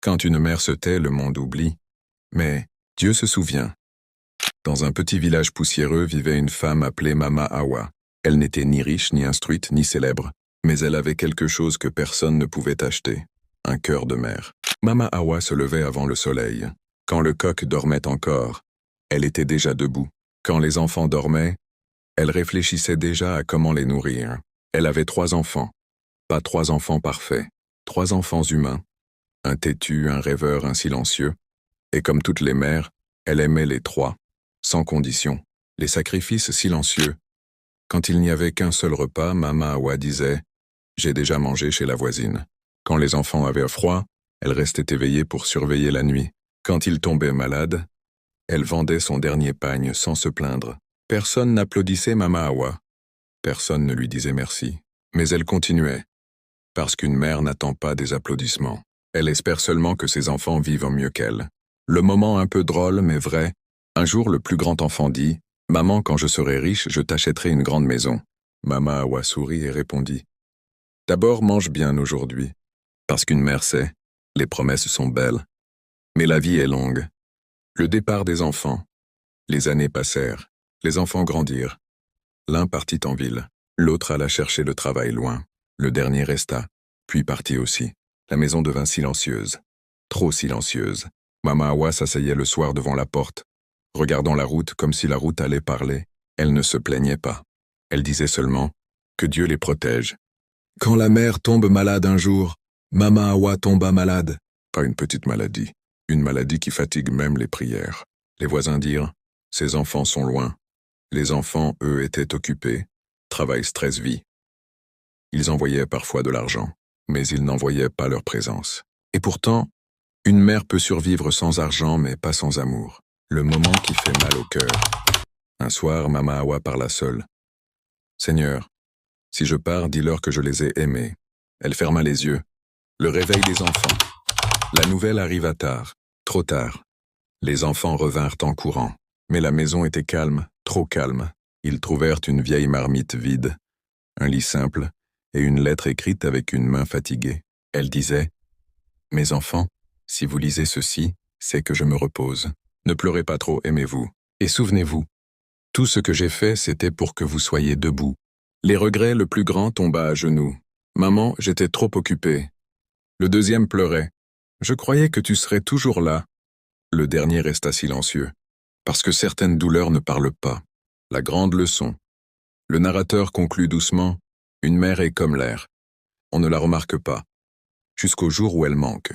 Quand une mère se tait, le monde oublie. Mais Dieu se souvient. Dans un petit village poussiéreux vivait une femme appelée Mama Awa. Elle n'était ni riche, ni instruite, ni célèbre, mais elle avait quelque chose que personne ne pouvait acheter, un cœur de mère. Mama Awa se levait avant le soleil. Quand le coq dormait encore, elle était déjà debout. Quand les enfants dormaient, elle réfléchissait déjà à comment les nourrir. Elle avait 3 enfants. Pas 3 enfants parfaits, 3 enfants humains. Un têtu, un rêveur, un silencieux. Et comme toutes les mères, elle aimait les 3, sans condition. Les sacrifices silencieux. Quand il n'y avait qu'un seul repas, Mama Awa disait « J'ai déjà mangé chez la voisine ». Quand les enfants avaient froid, elle restait éveillée pour surveiller la nuit. Quand ils tombaient malades, elle vendait son dernier pagne sans se plaindre. Personne n'applaudissait Mama Awa. Personne ne lui disait merci. Mais elle continuait. Parce qu'une mère n'attend pas des applaudissements. Elle espère seulement que ses enfants vivent mieux qu'elle. Le moment un peu drôle, mais vrai. Un jour, le plus grand enfant dit « Maman, quand je serai riche, je t'achèterai une grande maison. » Mama Awa sourit et répondit « D'abord, mange bien aujourd'hui. Parce qu'une mère sait, les promesses sont belles. Mais la vie est longue. Le départ des enfants. Les années passèrent. Les enfants grandirent. L'un partit en ville. L'autre alla chercher le travail loin. Le dernier resta, puis partit aussi. La maison devint silencieuse. Trop silencieuse. Mama Awa s'asseyait le soir devant la porte, regardant la route comme si la route allait parler. Elle ne se plaignait pas. Elle disait seulement « Que Dieu les protège ». Quand la mère tombe malade un jour, Mama Awa tomba malade. Pas une petite maladie, une maladie qui fatigue même les prières. Les voisins dirent « Ses enfants sont loin ». Les enfants, eux, étaient occupés. Travail, stress, vie. Ils envoyaient parfois de l'argent, mais ils n'envoyaient pas leur présence. Et pourtant, une mère peut survivre sans argent, mais pas sans amour. Le moment qui fait mal au cœur. Un soir, Mama Awa parla seule. « Seigneur, si je pars, dis-leur que je les ai aimés. » Elle ferma les yeux. Le réveil des enfants. La nouvelle arriva tard, trop tard. Les enfants revinrent en courant. Mais la maison était calme, trop calme. Ils trouvèrent une vieille marmite vide, un lit simple et une lettre écrite avec une main fatiguée. Elle disait « Mes enfants, si vous lisez ceci, c'est que je me repose. Ne pleurez pas trop, aimez-vous. Et souvenez-vous, tout ce que j'ai fait, c'était pour que vous soyez debout. » Les regrets, le plus grand tomba à genoux. « Maman, j'étais trop occupée. » Le deuxième pleurait. « Je croyais que tu serais toujours là. » Le dernier resta silencieux. Parce que certaines douleurs ne parlent pas. La grande leçon. Le narrateur conclut doucement, une mère est comme l'air. On ne la remarque pas, jusqu'au jour où elle manque.